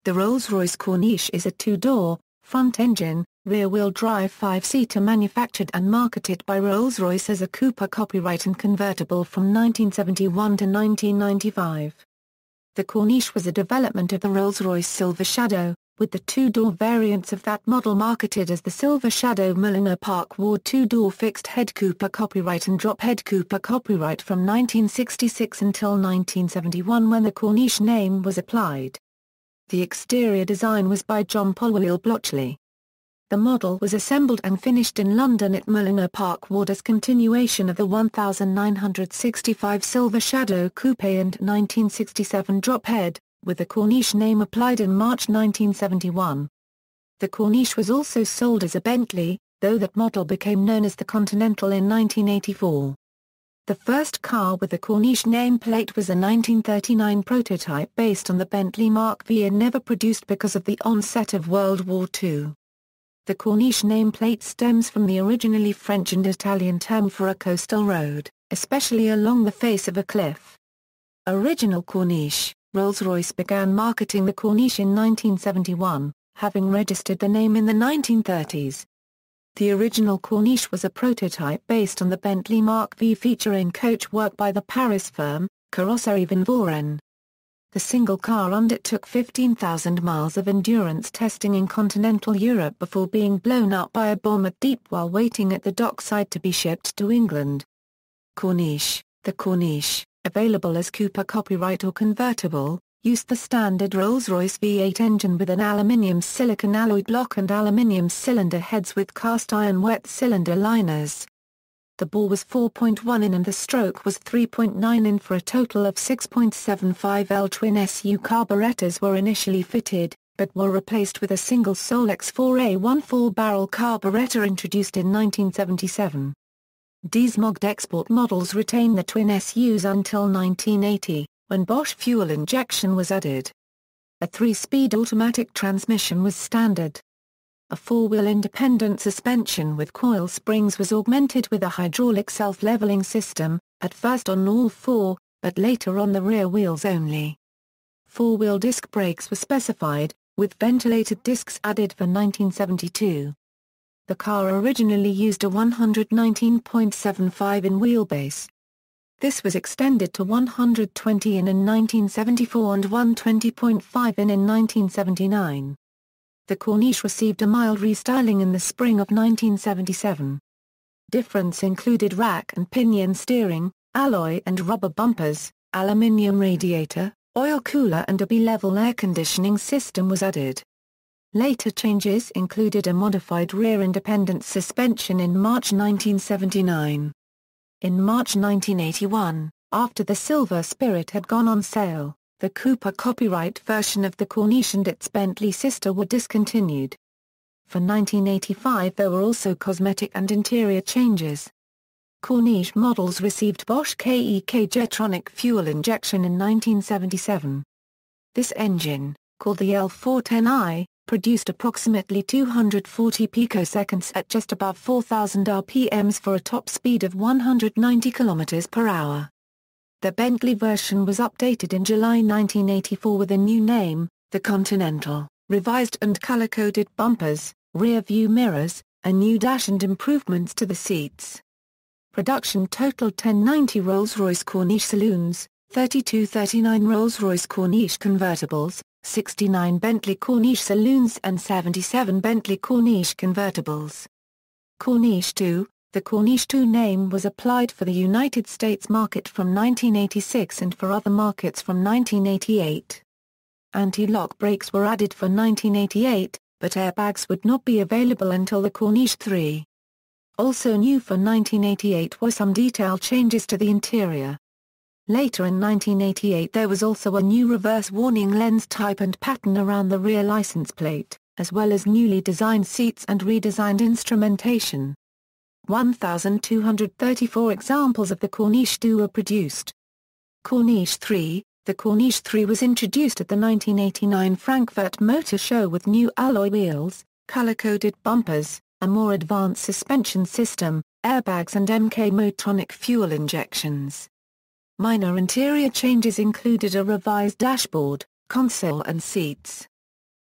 The Rolls-Royce Corniche is a two-door, front-engine, rear-wheel drive five-seater manufactured and marketed by Rolls-Royce as a coupe copyright and convertible from 1971 to 1995. The Corniche was a development of the Rolls-Royce Silver Shadow, with the two-door variants of that model marketed as the Silver Shadow Mulliner Park Ward two-door fixed-head coupe copyright and drop-head coupe copyright from 1966 until 1971 when the Corniche name was applied. The exterior design was by John Polwhele Blatchley. The model was assembled and finished in London at Mulliner Park Ward as continuation of the 1965 Silver Shadow Coupe and 1967 Drophead, with the Corniche name applied in March 1971. The Corniche was also sold as a Bentley, though that model became known as the Continental in 1984. The first car with the Corniche nameplate was a 1939 prototype based on the Bentley Mark V and never produced because of the onset of World War II. The Corniche nameplate stems from the originally French and Italian term for a coastal road, especially along the face of a cliff. Original Corniche. Rolls-Royce began marketing the Corniche in 1971, having registered the name in the 1930s. The original Corniche was a prototype based on the Bentley Mark V featuring coachwork by the Paris firm, Carrosserie Van Voren. The single car undertook 15,000 miles of endurance testing in continental Europe before being blown up by a bomb at deep while waiting at the dockside to be shipped to England. Corniche. The Corniche, available as coupe copyright or convertible, used the standard Rolls-Royce V8 engine with an aluminium silicon alloy block and aluminium cylinder heads with cast-iron wet cylinder liners. The bore was 4.1 in and the stroke was 3.9 in for a total of 6.75 L. Twin SU carburetors were initially fitted, but were replaced with a single Solex 4A1 4-barrel carburetor introduced in 1977. Diesmogged export models retained the twin SUs until 1980, when Bosch fuel injection was added. A 3-speed automatic transmission was standard. A 4-wheel independent suspension with coil springs was augmented with a hydraulic self-leveling system, at first on all four, but later on the rear wheels only. 4-wheel disc brakes were specified, with ventilated discs added for 1972. The car originally used a 119.75 in wheelbase. This was extended to 120 in 1974 and 120.5 in 1979. The Corniche received a mild restyling in the spring of 1977. Difference included rack and pinion steering, alloy and rubber bumpers, aluminium radiator, oil cooler and a bi-level air conditioning system was added. Later changes included a modified rear independent suspension in March 1979. In March 1981, after the Silver Spirit had gone on sale, the coupe copyright version of the Corniche and its Bentley sister were discontinued. For 1985 there were also cosmetic and interior changes. Corniche models received Bosch KEK Jetronic fuel injection in 1977. This engine, called the L410i, produced approximately 240 picoseconds at just above 4,000 rpms for a top speed of 190 km per hour. The Bentley version was updated in July 1984 with a new name, the Continental, revised and color-coded bumpers, rear-view mirrors, a new dash and improvements to the seats. Production totaled 1090 Rolls-Royce Corniche saloons, 3239 Rolls-Royce Corniche convertibles, 69 Bentley Corniche saloons and 77 Bentley Corniche convertibles. Corniche 2. The Corniche 2 name was applied for the United States market from 1986 and for other markets from 1988. Anti-lock brakes were added for 1988, but airbags would not be available until the Corniche 3. Also new for 1988 were some detail changes to the interior. Later in 1988 there was also a new reverse warning lens type and pattern around the rear license plate, as well as newly designed seats and redesigned instrumentation. 1,234 examples of the Corniche 2 were produced. Corniche 3. The Corniche 3 was introduced at the 1989 Frankfurt Motor Show with new alloy wheels, color-coded bumpers, a more advanced suspension system, airbags and MK Motronic fuel injections. Minor interior changes included a revised dashboard, console and seats.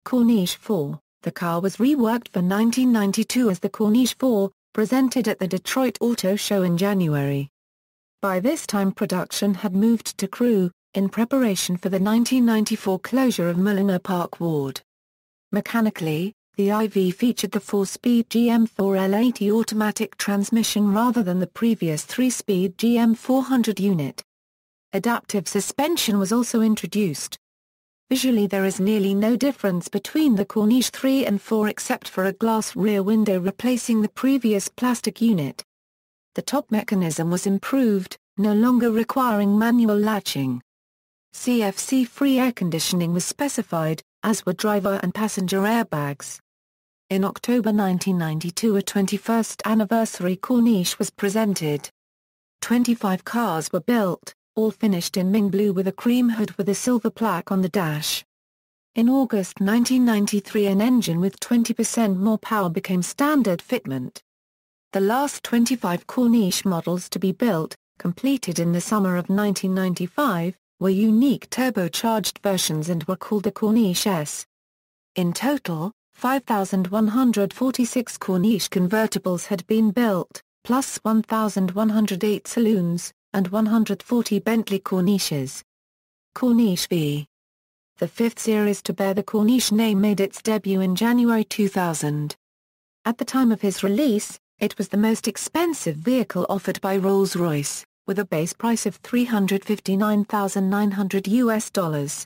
Corniche 4. The car was reworked for 1992 as the Corniche 4, presented at the Detroit Auto Show in January. By this time production had moved to Crewe, in preparation for the 1994 closure of Mulliner Park Ward. Mechanically, the IV featured the 4-speed GM4L80 automatic transmission rather than the previous 3-speed GM400 unit. Adaptive suspension was also introduced. Visually there is nearly no difference between the Corniche 3 and 4 except for a glass rear window replacing the previous plastic unit. The top mechanism was improved, no longer requiring manual latching. CFC-free air conditioning was specified, as were driver and passenger airbags. In October 1992 a 21st anniversary Corniche was presented. 25 cars were built, all finished in Ming blue with a cream hood with a silver plaque on the dash. In August 1993 an engine with 20% more power became standard fitment. The last 25 Corniche models to be built, completed in the summer of 1995, were unique turbocharged versions and were called the Corniche S. In total, 5,146 Corniche convertibles had been built, plus 1,108 saloons, and 140 Bentley Corniches. Corniche V. The fifth series to bear the Corniche name made its debut in January 2000. At the time of his release, it was the most expensive vehicle offered by Rolls-Royce, with a base price of $359,900.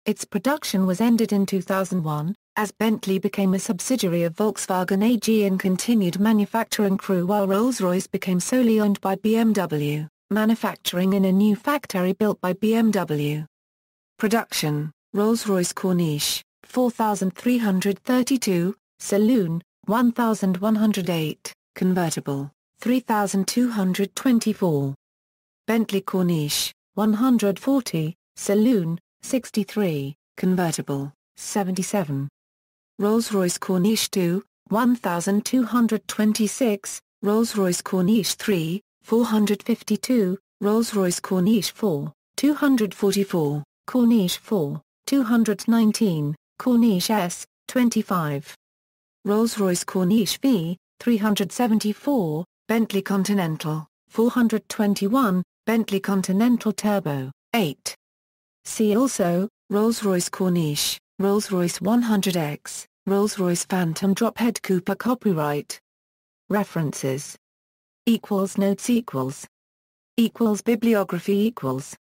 Its production was ended in 2001, as Bentley became a subsidiary of Volkswagen AG and continued manufacturing Crewe while Rolls-Royce became solely owned by BMW, manufacturing in a new factory built by BMW. Production: Rolls-Royce Corniche, 4,332, Saloon, 1,108, Convertible, 3,224. Bentley Corniche, 140, Saloon, 63, Convertible, 77. Rolls-Royce Corniche 2, 1,226, Rolls-Royce Corniche 3, 452, Rolls-Royce Corniche 4, 244, Corniche 4, 219, Corniche S, 25. Rolls-Royce Corniche V, 374, Bentley Continental, 421, Bentley Continental Turbo, 8. See also, Rolls-Royce Corniche, Rolls-Royce 100X, Rolls-Royce Phantom Drophead Coupe. Copyright. References. Notes. Bibliography.